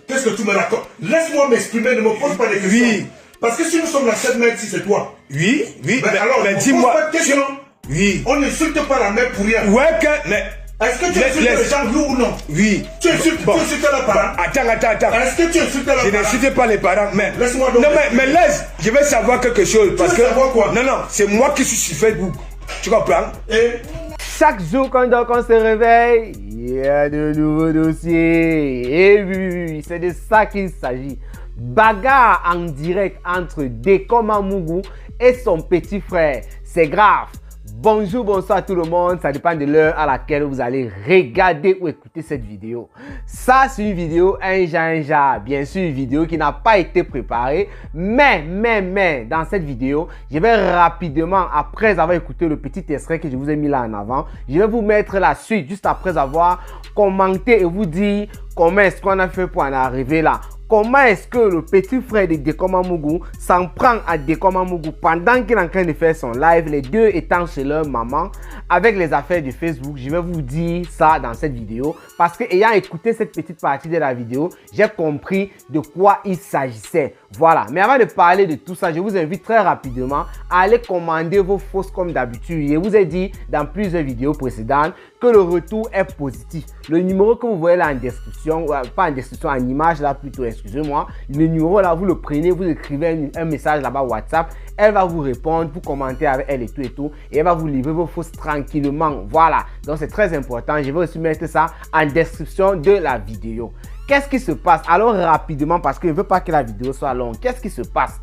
Qu'est-ce que tu me racontes? Laisse-moi m'exprimer, ne me pose pas des questions. Oui. Parce que si nous sommes la 7 mère, si c'est toi. Oui, oui. Mais dis-moi. Oui. On n'insulte pas la mère pour rien. Ouais, mais. Est-ce que tu insultes les gens, oui ou non? Oui. Tu insultes les parents? Attends. Est-ce que tu insultes les parents? Je n'insulte pas les parents, mais. Laisse-moi donc. Non, mais laisse, je vais savoir quelque chose. Tu veux savoir quoi? Non, c'est moi qui suis sur Facebook. Tu comprends? Chaque jour quand on se réveille, il y a de nouveaux dossiers. Et oui, c'est de ça qu'il s'agit. Bagarre en direct entre Dekoma Mugu et son petit frère. C'est grave. Bonjour, bonsoir tout le monde. Ça dépend de l'heure à laquelle vous allez regarder ou écouter cette vidéo. Ça, c'est une vidéo un genre. Bien sûr, une vidéo qui n'a pas été préparée. Mais, dans cette vidéo, je vais rapidement, après avoir écouté le petit extrait que je vous ai mis là en avant, je vais vous mettre la suite juste après avoir commenté et vous dire comment est-ce qu'on a fait pour en arriver là. Comment est-ce que le petit frère de Dekoma Mugu s'en prend à Dekoma Mugu pendant qu'il est en train de faire son live, les deux étant chez leur maman, avec les affaires de Facebook? Je vais vous dire ça dans cette vidéo parce que ayant écouté cette petite partie de la vidéo, j'ai compris de quoi il s'agissait. Voilà, mais avant de parler de tout ça, je vous invite très rapidement à aller commander vos fausses comme d'habitude. Je vous ai dit dans plusieurs vidéos précédentes que le retour est positif. Le numéro que vous voyez là en description, pas en description, en image là plutôt, excusez-moi. Le numéro là, vous le prenez, vous écrivez un message là-bas WhatsApp. Elle va vous répondre, vous commentez avec elle et tout. Et elle va vous livrer vos fausses tranquillement. Voilà, donc c'est très important. Je vais aussi mettre ça en description de la vidéo. Qu'est-ce qui se passe? Alors rapidement, parce que je ne veux pas que la vidéo soit longue. Qu'est-ce qui se passe?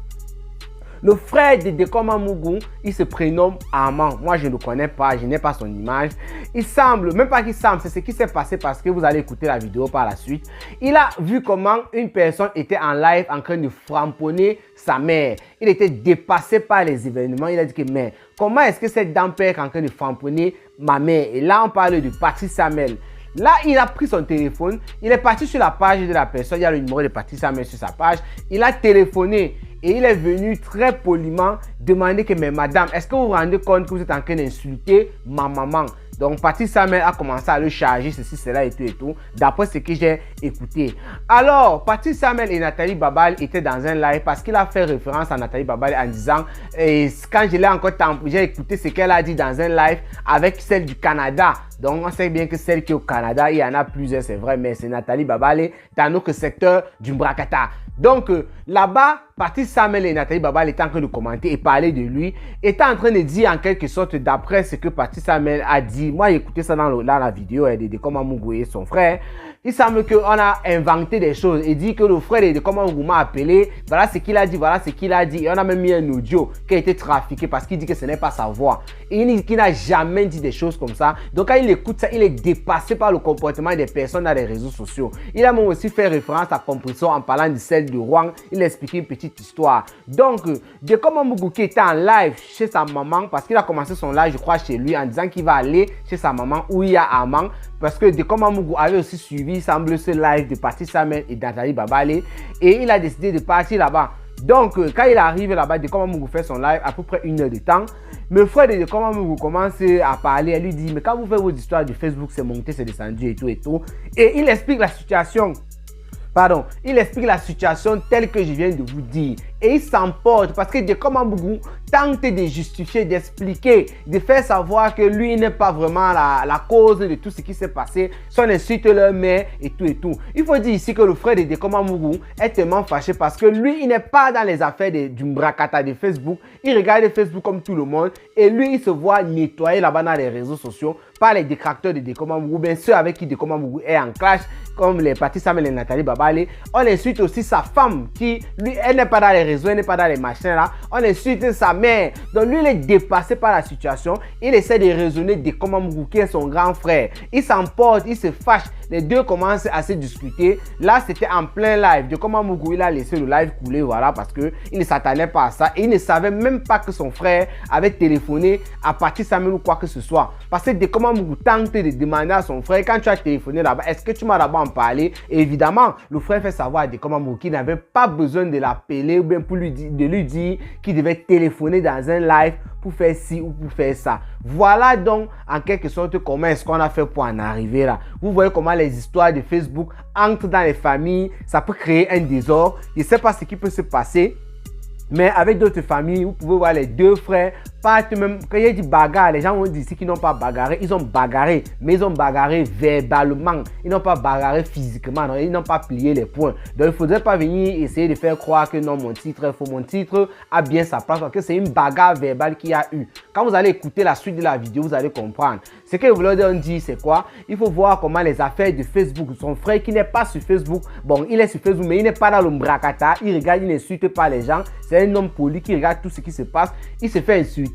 Le frère de Dekoma Mugu, il se prénomme Armand. Moi, je ne le connais pas, je n'ai pas son image. Il semble, même pas qu'il semble, c'est ce qui s'est passé parce que vous allez écouter la vidéo par la suite. Il a vu comment une personne était en live en train de framponner sa mère. Il était dépassé par les événements. Il a dit que, mais comment est-ce que cette dame père est en train de framponner ma mère? Et là, on parle de Patrice Samuel. Là, il a pris son téléphone, il est parti sur la page de la personne, il y a le numéro de Patrice Samuel sur sa page, il a téléphoné et il est venu très poliment demander que, mais madame, est-ce que vous vous rendez compte que vous êtes en train d'insulter ma maman? Donc, Patrice Samuel a commencé à le charger, ceci, cela et tout, d'après ce que j'ai écouté. Alors, Patrice Samuel et Nathalie Babal étaient dans un live parce qu'il a fait référence à Nathalie Babal en disant, et quand je l'ai encore j'ai écouté ce qu'elle a dit dans un live avec celle du Canada. Donc, on sait bien que celle qui est au Canada, il y en a plusieurs, c'est vrai, mais c'est Nathalie Babal dans notre secteur du Mbrakata. Donc, là-bas, Patrice Samuel et Nathalie Babal étaient en train de commenter et parler de lui, étaient en train de dire en quelque sorte, d'après ce que Patrice Samuel a dit, moi j'ai écouté ça dans la vidéo de Dekoma Mugu et son frère, il semble qu'on a inventé des choses et dit que le frère de Dekoma Mugu m'a appelé, voilà ce qu'il a dit, voilà ce qu'il a dit, et on a même mis un audio qui a été trafiqué parce qu'il dit que ce n'est pas sa voix. Et il dit qu'il n'a jamais dit des choses comme ça. Donc quand il écoute ça, il est dépassé par le comportement des personnes dans les réseaux sociaux. Il a même aussi fait référence à Compression en parlant de celle de Rouen. Il a expliqué une petite histoire. Donc, Dekoma Mugu qui était en live chez sa maman, parce qu'il a commencé son live, je crois, chez lui, en disant qu'il va aller chez sa maman où il y a Armand, parce que Dekoma Mugu avait aussi suivi, il semble, ce live de Patrice Samuel et Nathalie Babal, et il a décidé de partir là-bas. Donc, quand il arrive là-bas, Dekoma Mugu fait son live à peu près 1 heure de temps. Le frère de Dekoma Mugu commence à parler, elle lui dit, mais quand vous faites vos histoires de Facebook, c'est monté, c'est descendu et tout. Et il explique la situation. Pardon, il explique la situation telle que je viens de vous dire. Et il s'emporte parce que Dekoma Mugu tente de justifier, d'expliquer, de faire savoir que lui n'est pas vraiment la cause de tout ce qui s'est passé. Son insulte leur mère et tout. Il faut dire ici que le frère de Dekoma Mugu est tellement fâché parce que lui, il n'est pas dans les affaires du Mbrakata de Facebook. Il regarde Facebook comme tout le monde et lui, il se voit nettoyer là-bas dans les réseaux sociaux par les détracteurs de Dekoma Mugu, bien ceux avec qui Dekoma Mugu est en clash, comme les Patrice Samuel et Nathalie Babal. On insulte aussi sa femme qui, lui, elle n'est pas dans les réseaux, elle n'est pas dans les machins là. On insulte sa mère. Donc lui, il est dépassé par la situation. Il essaie de raisonner Dekoma Mugu qui est son grand frère. Il s'emporte, il se fâche. Les deux commencent à se discuter. Là, c'était en plein live. Dekoma Mugu, il a laissé le live couler, voilà, parce qu'il ne s'attendait pas à ça. Et il ne savait même pas que son frère avait téléphoné à Patrice Samuel ou quoi que ce soit. Parce que Dekoma Mugu tente de demander à son frère, quand tu as téléphoné là-bas, est-ce que tu m'as d'abord en parlé? Et évidemment, le frère fait savoir à Dekoma Mugu qu'il n'avait pas besoin de l'appeler ou bien pour lui dire qu'il devait téléphoner dans un live pour faire ci ou pour faire ça. Voilà donc en quelque sorte comment est-ce qu'on a fait pour en arriver là. Vous voyez comment les histoires de Facebook, entre dans les familles, ça peut créer un désordre. Je ne sais pas ce qui peut se passer. Mais avec d'autres familles, vous pouvez voir les deux frères partent même. Quand il y a dit bagarre, les gens vont dire ici qu'ils n'ont pas bagarré. Ils ont bagarré, mais ils ont bagarré verbalement. Ils n'ont pas bagarré physiquement. Donc ils n'ont pas plié les poings. Donc il ne faudrait pas venir essayer de faire croire que non, mon titre est faux. Mon titre a bien sa place parce que c'est une bagarre verbale qu'il y a eu. Quand vous allez écouter la suite de la vidéo, vous allez comprendre. Ce que je voulais dire, c'est quoi? Il faut voir comment les affaires de Facebook, son frère qui n'est pas sur Facebook, bon, il est sur Facebook, mais il n'est pas dans le bracata. Il regarde, il n'insulte pas les gens. C'est un homme poli qui regarde tout ce qui se passe. Il se fait insulter.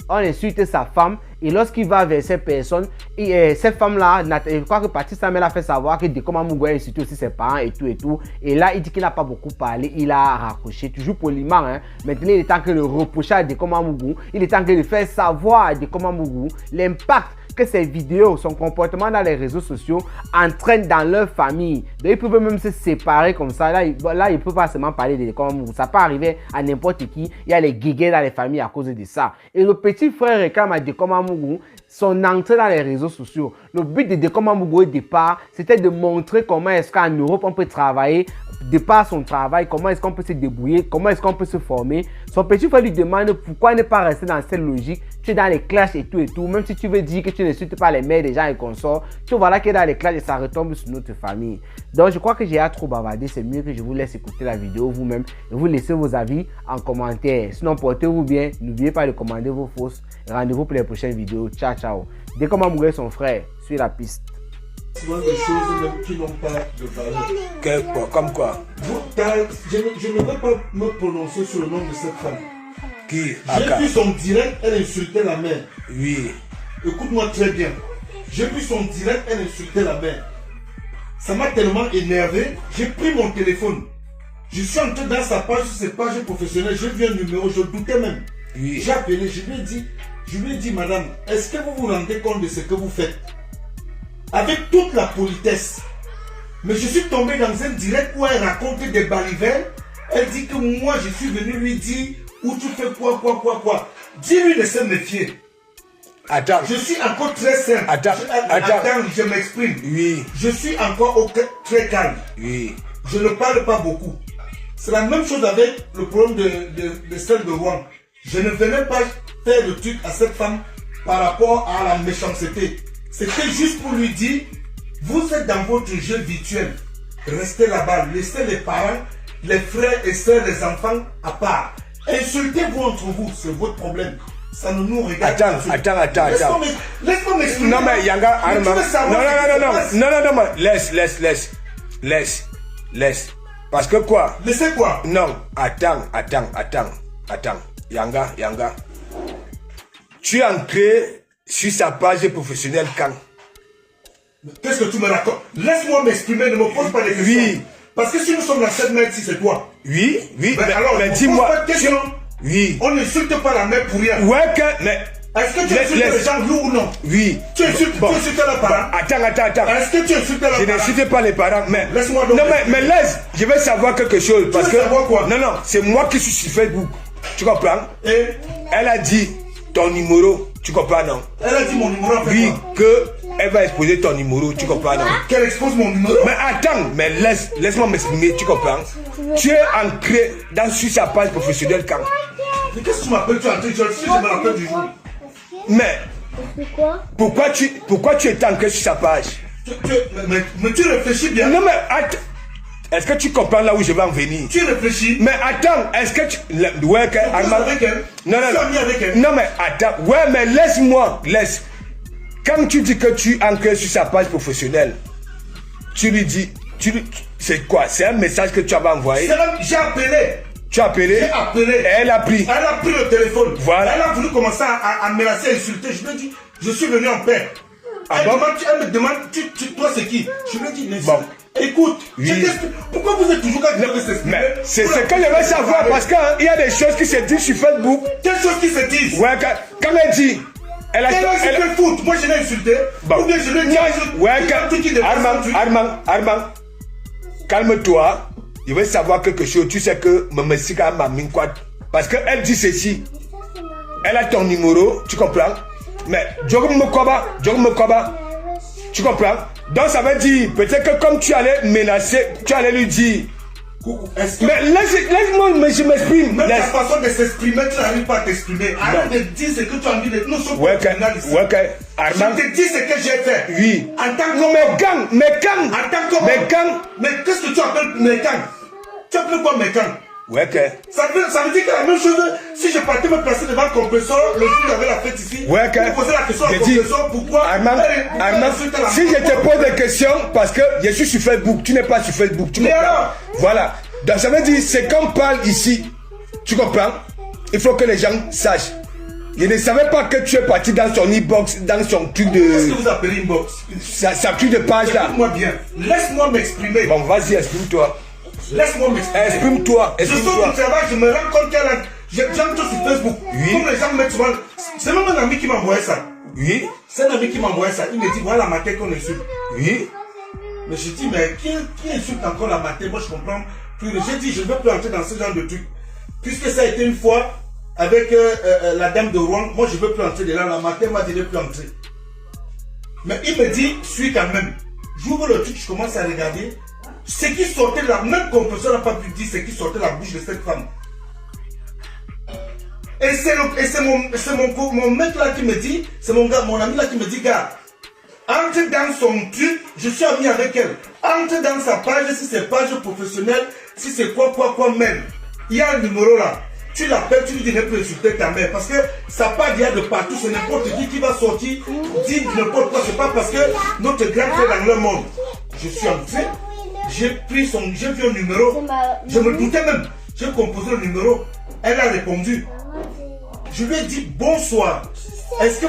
On insulte sa femme. Et lorsqu'il va vers ces personnes, cette femme-là, je crois que Patrice Samuel a fait savoir que Dekoma Mugu a insulté aussi ses parents et tout et tout. Et là, il dit qu'il n'a pas beaucoup parlé. Il a raccroché, toujours poliment. Hein. Maintenant, il est temps que le reprocher à Dekoma Mugu. Il est temps que de faire savoir à Dekoma Mugu l'impact que ces vidéos, son comportement dans les réseaux sociaux entraînent dans leur famille. Donc, ils peuvent même se séparer comme ça. Là, ils ne peuvent pas seulement parler de Dekoma Mugu. Ça peut arriver à n'importe qui. Il y a les guégués dans les familles à cause de ça. Et le petit frère réclame à Dekoma Mugu son entrée dans les réseaux sociaux. Le but de Dekoma Mugu au départ, c'était de montrer comment est-ce qu'en Europe on peut travailler de par son travail, comment est-ce qu'on peut se débrouiller, comment est-ce qu'on peut se former. Son petit frère lui demande pourquoi ne pas rester dans cette logique. Tu es dans les clashs et tout, même si tu veux dire que tu n'insultes pas les mères des gens et consorts, tu vois là qu'il est dans les clashs et ça retombe sur notre famille. Donc je crois que j'ai trop bavardé, c'est mieux que je vous laisse écouter la vidéo vous-même et vous laissez vos avis en commentaire. Sinon portez-vous bien, n'oubliez pas de commander vos fausses. Rendez-vous pour les prochaines vidéos. Ciao ciao. Dekoma Mugu son frère, sur la piste. Souvent des choses même qui n'ont pas de valeur. Comme quoi? Je ne vais pas me prononcer sur le nom de cette femme. Qui? J'ai vu son direct, elle insultait la mère. Oui. Écoute-moi très bien. J'ai vu son direct, elle insultait la mère. Ça m'a tellement énervé. J'ai pris mon téléphone. Je suis entré dans sa page, sur ses pages professionnelles. J'ai vu un numéro, je doutais même. Oui. J'ai appelé, je lui ai dit, madame, est-ce que vous vous rendez compte de ce que vous faites? Avec toute la politesse. Mais je suis tombé dans un direct où elle raconte des balivères. Elle dit que moi, je suis venu lui dire où tu fais quoi. Dis-lui de se méfier. Attends. Je suis encore très simple. Attends, je m'exprime. Oui. Je suis encore très calme. Oui. Je ne parle pas beaucoup. C'est la même chose avec le problème de celle de Rouen. Je ne venais pas faire le truc à cette femme par rapport à la méchanceté. C'était juste pour lui dire, vous êtes dans votre jeu virtuel. Restez là-bas. Laissez les parents, les frères et sœurs, les enfants à part. Insultez-vous entre vous, c'est votre problème. Ça ne nous regarde pas. Attends. Laisse-moi m'expliquer. Non mais Yanga, non, laisse. Parce que quoi? Laissez quoi? Non, attends. Yanga. Tu es entré sur sa page professionnelle quand? Qu'est-ce que tu me racontes? Laisse-moi m'exprimer, ne me pose pas des questions. Oui. Parce que si nous sommes dans cette mère, si c'est toi. Oui. Alors, mais dis-moi. Oui. On n'insulte pas la mère pour rien. Ouais, mais. Est-ce que tu insultes les gens, oui ou non? Oui. Tu insultes les parents? Attends. Est-ce que tu insultes les parents? Je n'insulte pas les parents, mais. Laisse-moi donc. Non, mais laisse. Je vais savoir quelque chose. Parce que. Savoir quoi? Non, c'est moi qui suis sur Facebook. Tu comprends? Et? Elle a dit ton numéro. Tu comprends, non? Elle a dit mon numéro en fait. Oui, qu'elle va exposer ton numéro. Tu comprends, non? Qu'elle expose mon numéro? Mais attends, laisse-moi m'exprimer. Tu comprends? Tu es ancré sur sa page professionnelle quand? Mais qu'est-ce que tu m'appelles? Tu es entré, je me rappelle du jour. Mais pourquoi tu es ancré sur sa page? Mais tu réfléchis bien. Non mais attends. Est-ce que tu comprends là où je vais en venir? Tu réfléchis. Mais attends, est-ce que tu... Ouais, avec elle. Non. Avec elle. Non mais attends. Ouais, mais laisse-moi. Quand tu dis que tu es ancré sur sa page professionnelle, tu lui dis... C'est quoi? C'est un message que tu avais envoyé? J'ai appelé. Tu as appelé? J'ai appelé. Et elle a pris. Elle a pris le téléphone. Voilà. Elle a voulu commencer à menacer, à insulter. Je lui ai dit, je suis venu en paix. Elle me demande, toi c'est qui? Je lui ai dit, bon. Écoute, oui. Pourquoi vous êtes toujours quand vous s'exprimer? Mais c'est ce que je veux savoir parce qu'il y a des choses qui se disent sur Facebook. Quelles choses qui se disent? Ouais, quand elle dit. Elle foot. Moi je l'ai insulté. Bon. Ou bien je l'ai dit. Ouais, Armand, calme-toi. Je veux savoir quelque chose. Tu sais que Mamesika m'a mis quoi? Parce qu'elle dit ceci. Elle a ton numéro, tu comprends? Mais Djogum Mokoba, tu comprends? Donc ça veut dire, peut-être que comme tu allais menacer, tu allais lui dire. Mais laisse-moi, je m'exprime. Même ta façon de s'exprimer, tu n'arrives pas à t'exprimer. Arrête de dire ce que tu as envie de dire. Nous sommes Ouais, ici. Armand. Je te dis ce que j'ai fait. Oui. En tant que... Non, mais gang. En tant que... Mais gang. Mais qu'est-ce que tu appelles mécan? Tu appelles quoi mécan? Ouais, que. Ça veut dire que la même chose, si je partais me placer devant le compresseur, le jour où il y avait la fête ici, ouais, que. vous posez la question au compresseur, pourquoi Armand, si je te pose des questions, parce que je suis sur Facebook, tu n'es pas sur Facebook, tu comprends? Alors? Voilà. Donc ça veut dire, c'est qu'on parle ici, tu comprends? Il faut que les gens sachent. Je ne savais pas que tu es parti dans son inbox, dans son truc de... Qu'est-ce que vous appelez inbox? Sa truc de page là. Écoute-moi bien, laisse-moi m'exprimer. Bon, vas-y, exprime-toi. Laisse-moi m'exprimer. Exprime-toi. Je sors du travail, je me rends compte qu'il y a j'aime tout sur Facebook. Oui. Comme les gens me mettent souvent. C'est même un ami qui m'a envoyé ça. Oui. C'est un ami qui m'a envoyé ça. Il me dit, voilà la matin qu'on insulte. Oui. Mais je dis, mais qui insulte encore la matin? Moi, je comprends plus. J'ai dit, je ne veux plus entrer dans ce genre de truc. Puisque ça a été une fois avec la dame de Rouen, moi, je ne veux plus entrer de là. La matin, moi, je ne veux plus entrer. Mais il me dit, suis quand même. J'ouvre le truc, je commence à regarder. Ce qui sortait de la même compresseur n'a pas pu dire ce qui sortait de la bouche de cette femme. Et c'est mon mec là qui me dit, c'est mon ami là qui me dit, gars, entre dans son truc, je suis ami avec elle. Entre dans sa page, si c'est page professionnelle, si c'est quoi, même. Il y a un numéro là. Tu l'appelles, tu lui dis ne plus insulter ta mère. Parce que ça part il y a de partout, c'est n'importe qui va sortir, dire n'importe quoi. C'est pas parce que notre grand frère dans le monde. Je suis entré, j'ai vu un numéro. Je me doutais même. J'ai composé le numéro. Elle a répondu. Je lui ai dit bonsoir. Est-ce que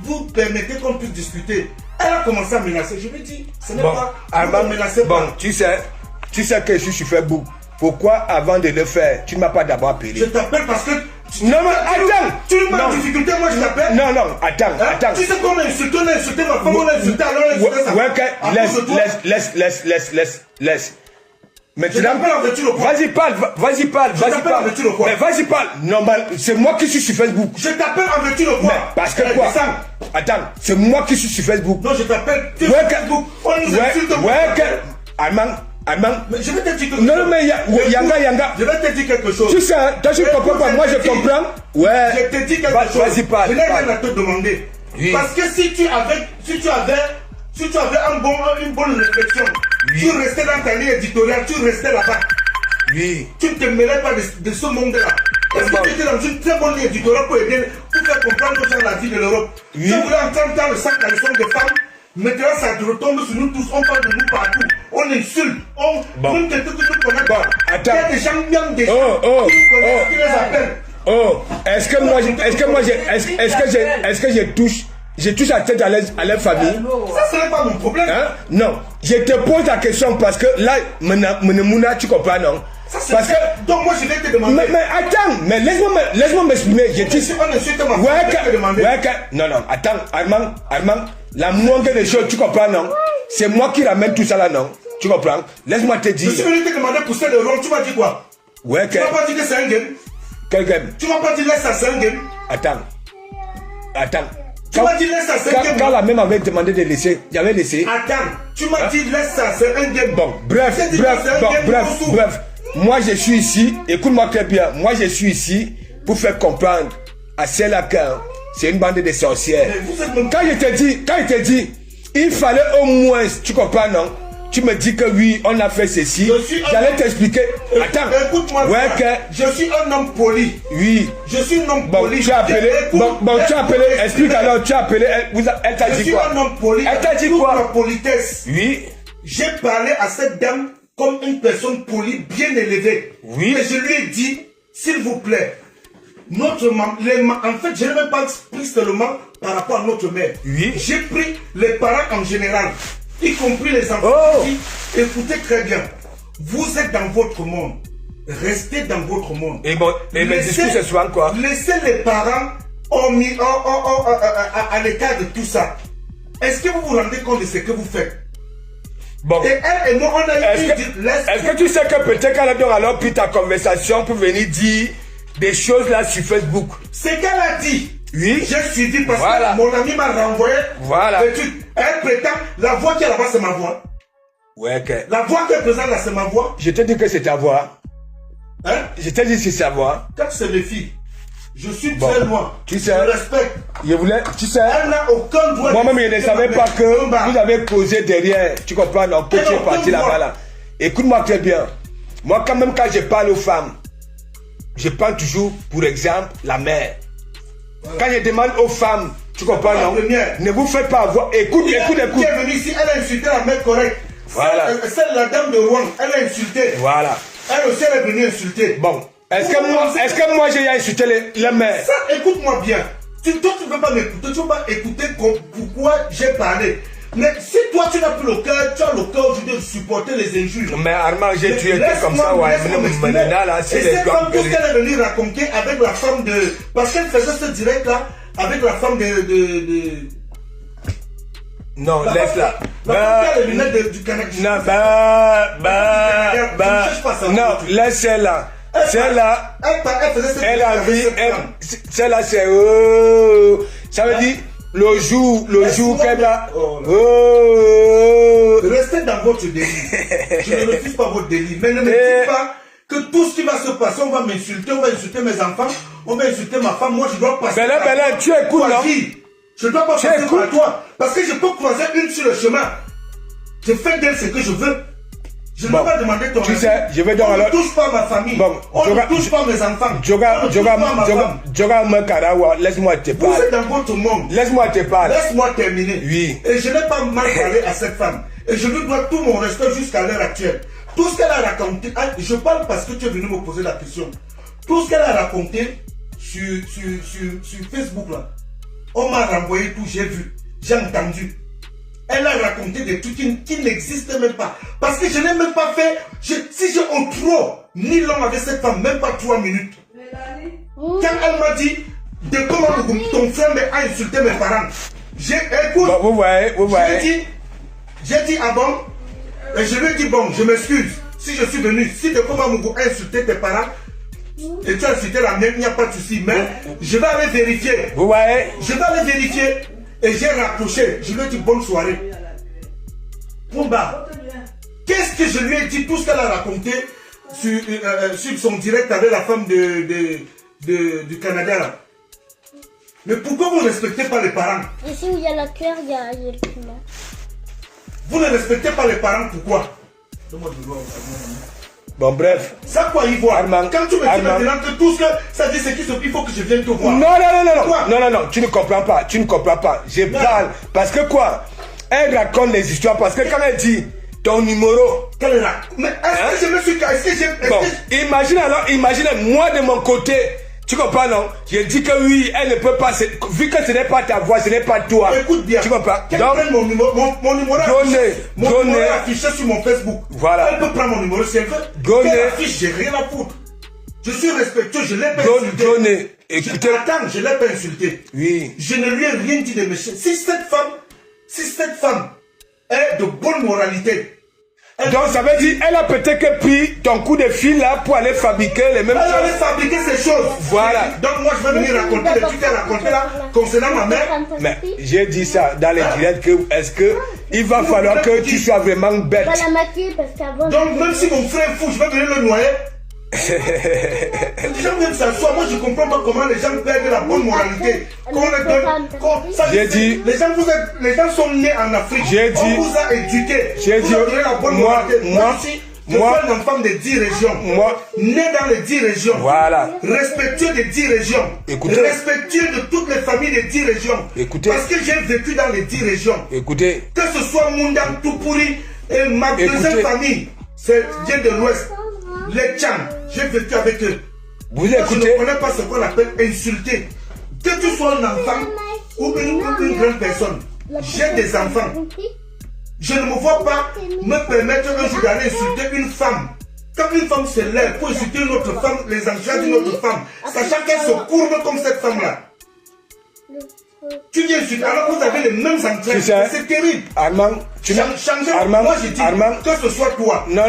vous permettez qu'on puisse discuter? Elle a commencé à menacer. Je lui ai dit, ce n'est pas. Armand, menacez bon, pas. tu sais que je suis sur Facebook. Pourquoi avant de le faire, tu ne m'as pas d'abord appelé? Je t'appelle parce que... Non, mais attends. Tu me mets en difficulté, moi je t'appelle. Non, attends. Tu sais qu'on a insulté ma femme, on a insulté, alors on a insulté sa femme. Laisse. Maintenant, vas-y parle. Mais vas-y parle. Normal, c'est moi qui suis sur Facebook. Je t'appelle en veux-tu le quoi? Parce que quoi? Attends, c'est moi qui suis sur Facebook. Non, je t'appelle sur Facebook. On nous insulte. Armand. Mais je vais te dire quelque chose. Non, mais Yanga. Je vais te dire quelque chose. Tu sais, toi je comprends pas, moi je comprends. Ouais. Je te dis quelque chose. Vas-y parle. Je n'ai rien à te demander. Oui. Parce que si tu avais une bonne réflexion, tu restais dans ta ligne éditoriale, tu restais là-bas. Oui. Tu ne te mêlais pas de ce monde-là. Parce que tu étais dans une très bonne ligne éditoriale pour faire comprendre aux gens la vie de l'Europe. Oui. Tu voulais entendre dans le sang à leçon des femmes. Maintenant, ça retombe sur nous tous, on parle de nous partout, on insulte, même quelqu'un que tu connais pas. Attends. Il y a des gens, même des gens qui les appellent. Est-ce que je touche la tête à leur famille? Ça, ce n'est pas mon problème. Hein? Non, je te pose la question parce que là, Mouna, tu comprends, non? Parce que... Donc moi je vais te demander. Mais attends, mais laisse-moi m'exprimer. Non, attends, Armand, la moindre des choses, tu comprends, non? C'est moi qui ramène tout ça là, non? Tu comprends? Laisse-moi te dire. Je suis venu te demander pour ça de rôle, tu m'as dit quoi? Ouais, tu m'as pas dit que c'est un game? Quel game? Tu m'as pas dit laisse ça, c'est un game? Attends. Tu m'as dit laisse ça, c'est un game? Quand la même avait demandé de laisser, j'avais laissé. Attends, tu m'as dit laisse ça, c'est un game. Bon, bref. Moi, je suis ici, écoute-moi très bien, moi, je suis ici pour faire comprendre à celle-là que c'est une bande de sorcières. Quand il te dit, il fallait au moins, tu comprends, non? Tu me dis que oui, on a fait ceci. J'allais t'expliquer. Attends. Écoute-moi. Je suis un homme poli. Oui. Je suis un homme poli. Tu as appelé. Tu as appelé. Explique alors. Tu as appelé. Elle t'a dit quoi? Je suis un homme poli. Elle t'a dit quoi? La politesse. Oui. J'ai parlé à cette dame comme une personne polie, bien élevée. Oui. Et je lui ai dit, s'il vous plaît, en fait, je n'ai même pas pris seulement par rapport à notre mère. Oui. J'ai pris les parents en général, y compris les enfants. Écoutez très bien. Vous êtes dans votre monde. Restez dans votre monde. Et mes discours, c'est souvent quoi? Laissez les parents à l'écart de tout ça. Est-ce que vous vous rendez compte de ce que vous faites? Bon. Et elle et moi, on a eu est-ce que tu sais que peut-être qu'elle a pris ta conversation pour venir dire des choses là sur Facebook? C'est qu'elle a dit. Oui. J'ai suivi parce Voilà. que mon ami m'a renvoyé. Voilà. L'étude. Elle prétend, la voix qui est là-bas, c'est ma voix. Ouais, que... La voix qui est présente là, c'est ma voix. Je te dis que c'est ta voix. Hein? Je te dis que c'est sa voix. Quand c'est les filles, je suis Bon, très loin. tu sais. Je respecte. Je voulais, tu sais, Elle n'a aucun droit. moi-même je ne savais pas que vous vous avez causé derrière. Tu comprends, donc que Elle tu a es parti aucun là-bas droit. là. Écoute-moi très bien. Moi, quand même, quand je parle aux femmes, je prends toujours, pour exemple, la mère. Voilà. Quand je demande aux femmes, tu comprends, non? Ne vous faites pas avoir. Écoute. Qui est venue ici, elle a insulté la mère correcte. Voilà. Celle, la dame de Rouen, elle a insulté. Voilà. Elle aussi, elle est venue insulter. Bon. Est-ce que moi j'ai insulté les mères? Ça, écoute-moi bien. Toi, tu ne peux pas m'écouter. Tu ne peux pas écouter pourquoi j'ai parlé. Mais si toi, tu n'as plus le cœur, tu as le cœur aujourd'hui de supporter les injures. Mais Armand, tu étais comme ça, ouais. Et cette femme, tout ce qu'elle est venue raconter avec la femme de... Parce qu'elle faisait ce direct-là avec la femme de... Non, laisse-la. La femme qui a les lunettes du Canada. Non, non, laisse-la. Celle-là, elle a vu, celle-là, c'est... ça veut dire... Le jour qu'elle a... Restez dans votre délit. Je ne refuse pas votre délit. Mais ne me dites pas que tout ce qui va se passer, on va m'insulter, on va insulter mes enfants, on va insulter ma femme. Moi, je dois passer par toi. Tu écoutes, non? Je ne dois pas passer par toi. Parce que je peux croiser une sur le chemin. Je fais d'elle ce que je veux. Je ne vais pas demander ton avis. Tu sais, je vais donc on alors... ne touche pas ma famille. Bon, on ne touche pas mes enfants. Laisse-moi te parler. Vous êtes dans votre monde. Laisse-moi te parler. Laisse-moi terminer. Oui. Et je n'ai pas mal parlé à cette femme. Et je lui dois tout mon respect jusqu'à l'heure actuelle. Tout ce qu'elle a raconté, je parle parce que tu es venu me poser la question. Tout ce qu'elle a raconté sur Facebook là, on m'a renvoyé tout, j'ai vu, j'ai entendu. Elle a raconté des trucs qui n'existent même pas. Parce que je n'ai même pas fait... si j'ai en trop ni long avec cette femme, même pas 3 minutes. Quand elle m'a dit de comment ton frère a insulté mes parents. Écoute, bon, vous voyez. J'ai dit ah bon. Et je lui ai dit bon, je m'excuse. Si je suis venu, si de comment a insulté tes parents, et tu as insulté la mienne, il n'y a pas de souci. Mais je vais aller vérifier. Vous voyez. Je vais aller vérifier. Et j'ai raccroché, je lui ai dit bonne soirée. Pumba, qu'est-ce que je lui ai dit, tout ce qu'elle a raconté sur son direct avec la femme du Canada là. Mais pourquoi vous ne respectez pas les parents? Ici où il y a la cuillère, il y a le piment. Vous ne respectez pas les parents, pourquoi? Bon, bref. Ça quoi y voir? Armand, quand tu me dis maintenant que tout ce que ça dit, c'est qu'il faut que je vienne te voir. Non, tu ne comprends pas. Je parle. Parce que quoi? Elle raconte les histoires. Parce que quand elle dit ton numéro. Mais est-ce que je me suis... Bon, imagine, moi de mon côté. Tu comprends, non? Je dis que oui, elle ne peut pas... Vu que ce n'est pas ta voix, ce n'est pas toi. Écoute bien. Tu comprends? Donc, mon numéro est affiché sur mon Facebook. Voilà. Elle peut prendre mon numéro si elle veut. Qu'elle affiche, j'ai rien à foutre. Je suis respectueux, je ne l'ai pas insulté. Écoutez. Attends, je ne l'ai pas insulté. Oui. Je ne lui ai rien dit de méchant. Si cette femme est de bonne moralité... Donc ça veut dire elle a peut-être pris ton coup de fil là pour aller fabriquer les mêmes choses. Elle allait fabriquer ces choses. Voilà. Donc moi je vais venir raconter les trucs qu'elle a raconté là concernant ma mère. Mais j'ai dit ça dans les directs que est-ce que il va falloir que tu sois vraiment bête. On va la maquiller parce qu'avant... Donc même si mon frère est fou, je vais venir le noyer. Les gens viennent s'asseoir. Moi je comprends pas comment les gens perdent la bonne moralité. J'ai dit. Les gens sont nés en Afrique. On vous a éduqué. J'ai dit. La bonne moralité. Moi je suis un enfant de 10 régions. Né dans les 10 régions. Voilà. Respectueux des 10 régions. Écoutez. Respectueux de toutes les familles des 10 régions. Écoutez. Parce que j'ai vécu dans les 10 régions. Écoutez. Que ce soit Mundam, Tupuri et ma deuxième famille, c'est Dieu de l'Ouest. Les Tchans, j'ai vécu avec eux. Vous écoutez. Je ne connais pas ce qu'on appelle insulter. Que tu sois un enfant ou une grande personne, j'ai des enfants. Je ne me vois pas me permettre un jour d'aller insulter une femme. Quand une femme se lève pour insulter une autre femme, les enfants d'une autre femme, sachant qu'elle se courbe comme cette femme-là. Tu viens insulter, alors vous avez les mêmes entraînes. C'est terrible. Armand, tu n'as changé. Armand, moi, je dis que ce soit toi. Non.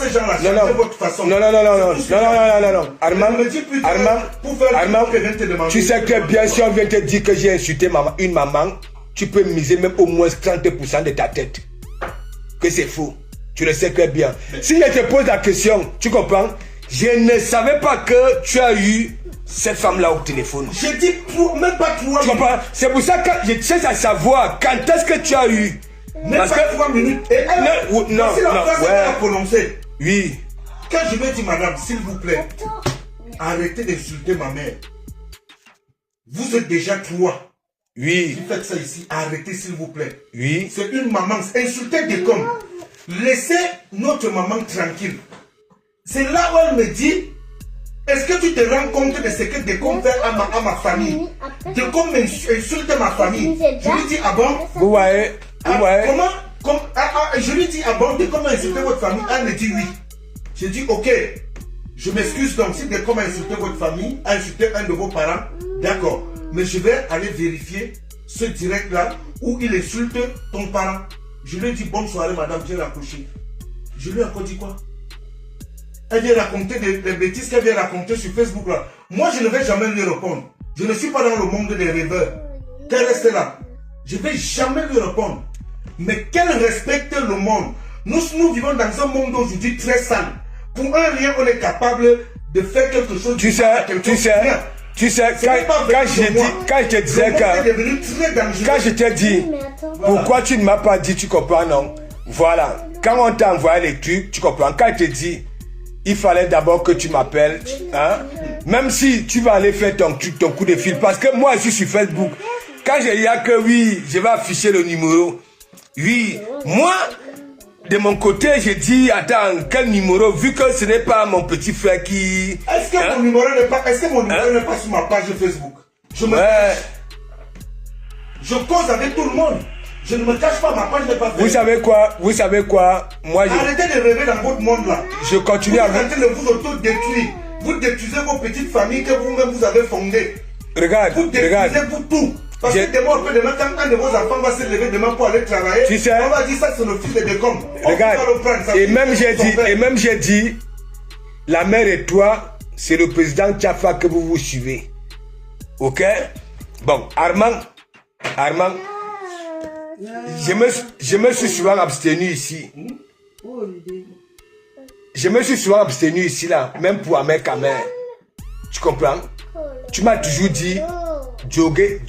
Ces gens-là, changez votre façon. Non. Armand, tu sais que bien sûr, on vient te dire que j'ai insulté une maman, tu peux miser même au moins 30% de ta tête. Que c'est faux. Tu le sais très bien. Si je te pose la question, tu comprends? Je ne savais pas que tu as eu cette femme-là au téléphone. Je dis même pas toi. Tu comprends? C'est pour ça que je cherche à savoir quand est-ce que tu as eu. Même parce pas 3 minutes. Et elle, non. Prononcé. Oui. Quand je vais dire, madame, s'il vous plaît, arrêtez d'insulter ma mère. Vous êtes déjà 3. Oui. Vous faites ça ici, arrêtez s'il vous plaît. Oui. C'est une maman, insultez des comme. Laissez notre maman tranquille. C'est là où elle me dit, est-ce que tu te rends compte de ce que Decom fait à ma famille? Decom insulte ma famille. Je lui dis, ah bon? Vous voyez? Je lui dis, ah bon, Decom a insulté votre famille? Elle me dit oui. Je dis, ok, je m'excuse donc si Decom a insulté votre famille, a insulté un de vos parents, d'accord. Mais je vais aller vérifier ce direct-là où il insulte ton parent. Je lui ai dit, bonne soirée madame, j'ai raccroché. Je lui ai encore dit quoi? Elle vient raconter des bêtises qu'elle vient raconter sur Facebook là. Moi, je ne vais jamais lui répondre. Je ne suis pas dans le monde des rêveurs. Qu'elle reste là. Je ne vais jamais lui répondre. Mais qu'elle respecte le monde. Nous vivons dans un monde aujourd'hui très sale. Pour un rien, on est capable de faire quelque chose. Tu sais, quand je te disais quand je t'ai dit, pourquoi tu ne m'as pas dit, tu comprends, non? Voilà. Quand on t'a envoyé les trucs, tu comprends. Quand je te dis, il fallait d'abord que tu m'appelles, hein? Même si tu vas aller faire ton coup de fil. Parce que moi, je suis sur Facebook. Quand je dis que oui, je vais afficher le numéro. Oui, moi, de mon côté, j'ai dit, attends, quel numéro? Vu que ce n'est pas mon petit frère qui... Est-ce que mon numéro n'est pas sur ma page Facebook? Je cause avec tout le monde. Je ne me cache pas, ma page n'est pas faite. Vous savez quoi? Moi, arrêtez de rêver dans votre monde là. Je continue à... Vous êtes en train de vous auto-détruire. Vous détruisez vos petites familles que vous-même vous avez fondées. Regarde, vous détruisez vous tout. Parce que demain, quand un de vos enfants va se lever demain pour aller travailler, tu sais, on va dire ça c'est le fils de Decom. Regarde, et même j'ai dit, la mère et toi, c'est le président Tchafa que vous suivez. Ok? Bon, Armand, je me suis souvent abstenu ici. Je me suis souvent abstenu ici là, même pour Ahmed Kamer. Tu comprends? Tu m'as toujours dit jogger.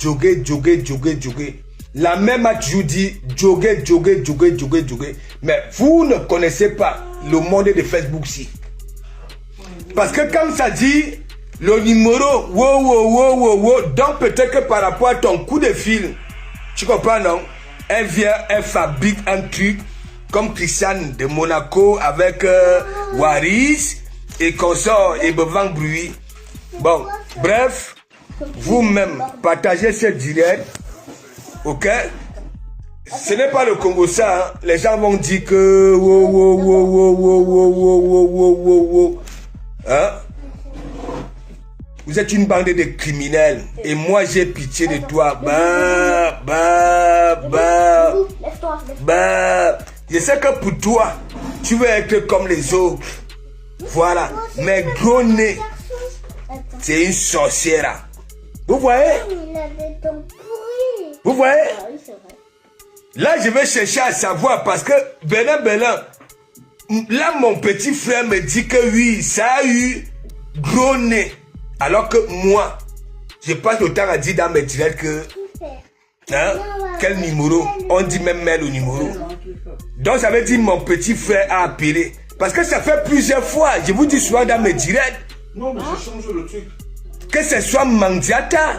La mère m'a toujours dit jogger. Mais vous ne connaissez pas le monde de Facebook ici. Parce que comme ça dit, le numéro, donc peut-être que par rapport à ton coup de fil, tu comprends non? Elle vient, elle fabrique un truc comme Christiane de Monaco avec Waris et consort et Bevang Bruit. Bon, bref, vous-même partagez ce direct, ok? Ce n'est pas le Congo ça, hein? Les gens vont dire que hein? Vous êtes une bande de criminels et moi j'ai pitié de toi. Je sais que pour toi, tu veux être comme les autres. Voilà. Mais gros nez, c'est une sorcière. Vous voyez? Vous voyez? Là, je vais chercher à savoir parce que Benin, là, mon petit frère me dit que oui, ça a eu gros nez. Alors que moi, je passe le temps à dire dans mes directs que... Hein, quel numéro? On dit même le numéro. Donc ça veut dire mon petit frère a appelé. Parce que ça fait plusieurs fois. Je vous dis souvent dans mes directs. Non, mais je change le truc. Que ce soit Mandiata.